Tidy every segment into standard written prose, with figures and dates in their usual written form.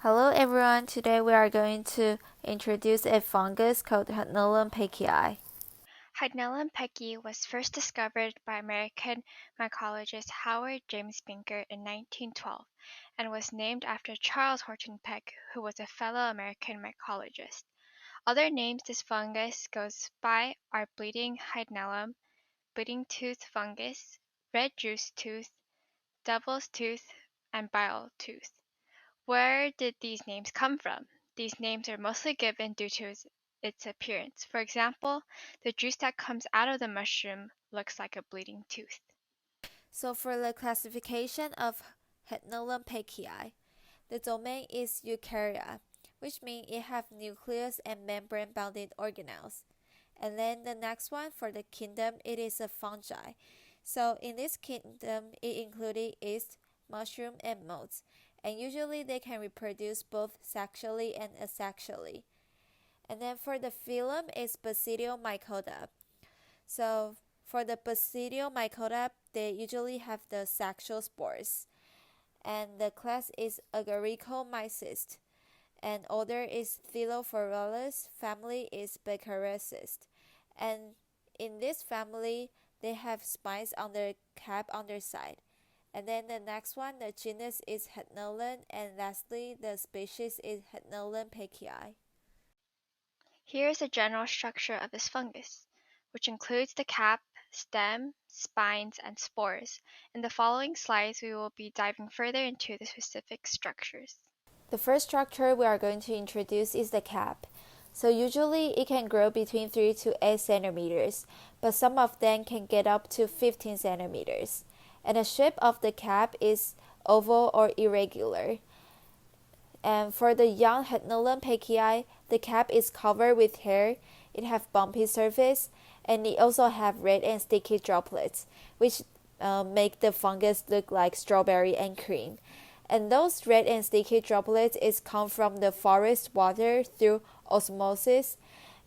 Hello everyone, today we are going to introduce a fungus called Hydnellum peckii. Hydnellum peckii was first discovered by American mycologist Howard James Binker in 1912 and was named after Charles Horton Peck, who was a fellow American mycologist. Other names this fungus goes by are bleeding hydnellum, bleeding tooth fungus, red juice tooth, devil's tooth, and bile tooth. Where did these names come from? These names are mostly given due to its appearance. For example, the juice that comes out of the mushroom looks like a bleeding tooth. So for the classification of Hydnellum peckii, the domain is eukarya, which means it have nucleus and membrane-bounded organelles. And then the next one for the kingdom, it is a fungi. So in this kingdom, it included yeast, mushroom, and moths. And usually they can reproduce both sexually and asexually. And then for the phylum is Basidiomycota. So for the Basidiomycota, they usually have the sexual spores. And the class is Agaricomyces. And order is Thylophorales, family is Beccareces. And in this family, they have spines on their cap underside. And then the next one, the genus is Hydnellum, and lastly, the species is Hydnellum peckii. Here is the general structure of this fungus, which includes the cap, stem, spines, and spores. In the following slides, we will be diving further into the specific structures. The first structure we are going to introduce is the cap. So usually it can grow between 3 to 8 centimeters, but some of them can get up to 15 centimeters. And the shape of the cap is oval or irregular. And for the young Hydnellum peckii, the cap is covered with hair, it has bumpy surface, and it also have red and sticky droplets, which make the fungus look like strawberry and cream. And those red and sticky droplets is come from the forest water through osmosis,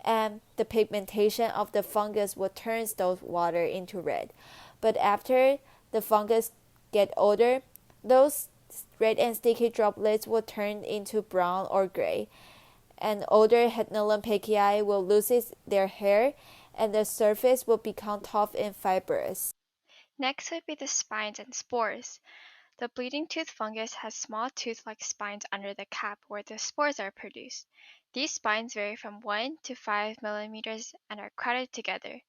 and the pigmentation of the fungus will turn those water into red. But after the fungus get older, those red and sticky droplets will turn into brown or gray. And older Hydnellum peckii will lose their hair, and the surface will become tough and fibrous. Next would be the spines and spores. The bleeding tooth fungus has small tooth-like spines under the cap where the spores are produced. These spines vary from 1 to 5 millimeters and are crowded together.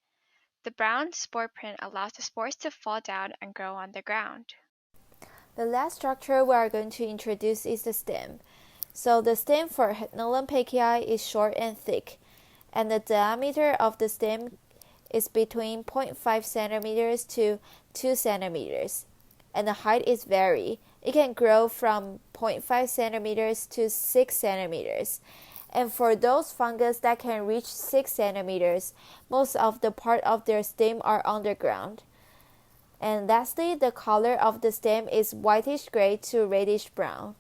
The brown spore print allows the spores to fall down and grow on the ground. The last structure we are going to introduce is the stem. So the stem for Hydnellum peckii is short and thick, and the diameter of the stem is between 0.5 centimeters to 2 centimeters, and the height is vary. It can grow from 0.5 centimeters to 6 centimeters. And for those fungus that can reach 6 centimeters, most of the part of their stem are underground. And lastly, the color of the stem is whitish gray to reddish brown.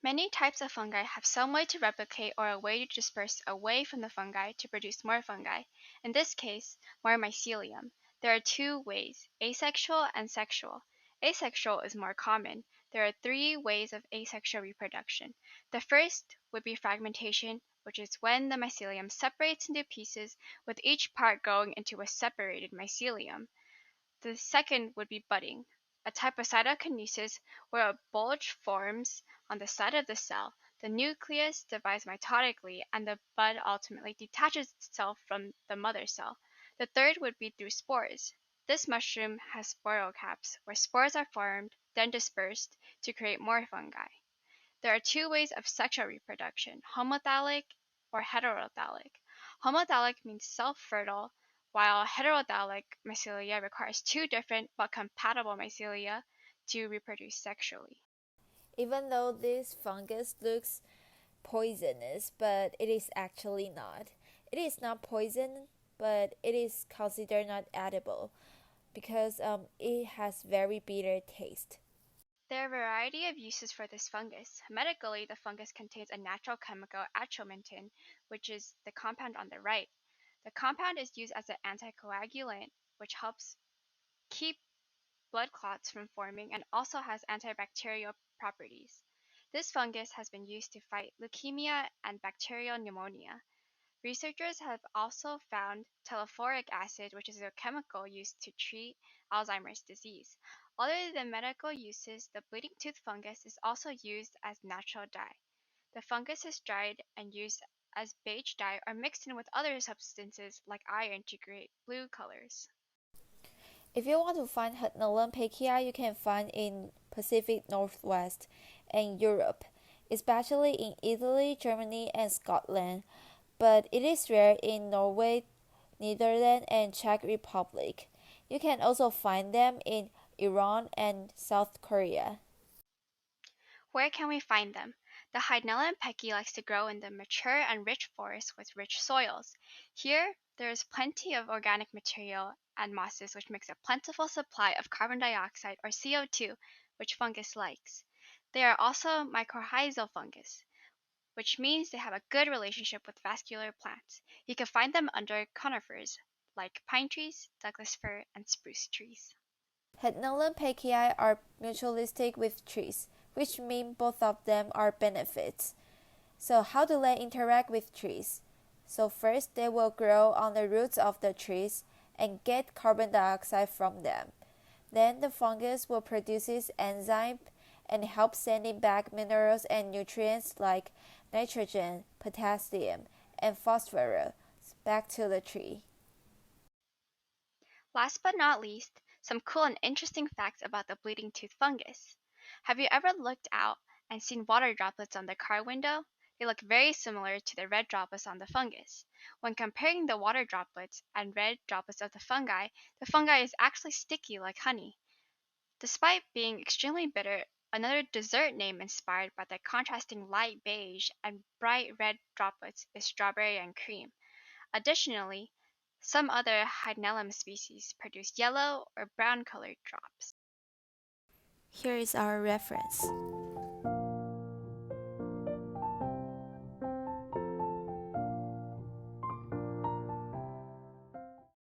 Many types of fungi have some way to replicate or a way to disperse away from the fungi to produce more fungi, in this case, more mycelium. There are two ways, asexual and sexual. Asexual is more common. There are 3 ways of asexual reproduction. The first would be fragmentation, which is when the mycelium separates into pieces with each part going into a separated mycelium. The second would be budding, a type of cytokinesis where a bulge forms on the side of the cell, the nucleus divides mitotically, and the bud ultimately detaches itself from the mother cell. The third would be through spores. This mushroom has sporocaps, where spores are formed, then dispersed to create more fungi. There are 2 ways of sexual reproduction, homothallic or heterothallic. Homothallic means self-fertile, while heterothallic mycelia requires 2 different but compatible mycelia to reproduce sexually. Even though this fungus looks poisonous, but it is actually not. It is not poison, but it is considered not edible because it has very bitter taste. There are a variety of uses for this fungus. Medically, the fungus contains a natural chemical atromentin, which is the compound on the right. The compound is used as an anticoagulant, which helps keep blood clots from forming and also has antibacterial properties. This fungus has been used to fight leukemia and bacterial pneumonia. Researchers have also found telophoric acid, which is a chemical used to treat Alzheimer's disease. Other than medical uses, the bleeding tooth fungus is also used as natural dye. The fungus is dried and used as beige dye or mixed in with other substances like iron to create blue colors. If you want to find Hydnellum peckii, you can find in Pacific Northwest and Europe, especially in Italy, Germany, and Scotland, but it is rare in Norway, Netherlands, and Czech Republic. You can also find them in Iran and South Korea. Where can we find them? The Hydnellum peckii likes to grow in the mature and rich forests with rich soils. Here, there is plenty of organic material and mosses, which makes a plentiful supply of carbon dioxide or CO2, which fungus likes. They are also mycorrhizal fungus, which means they have a good relationship with vascular plants. You can find them under conifers like pine trees, Douglas fir, and spruce trees. Hydnellum peckii are mutualistic with trees, which means both of them are benefits. So how do they interact with trees? So first, they will grow on the roots of the trees and get carbon dioxide from them. Then the fungus will produce enzyme and help sending back minerals and nutrients like nitrogen, potassium, and phosphorus back to the tree. Last but not least, some cool and interesting facts about the bleeding tooth fungus. Have you ever looked out and seen water droplets on the car window? They look very similar to the red droplets on the fungus. When comparing the water droplets and red droplets of the fungi is actually sticky like honey. Despite being extremely bitter, another dessert name inspired by the contrasting light beige and bright red droplets is strawberry and cream. Additionally, some other Hydnellum species produce yellow or brown colored drops. Here is our reference.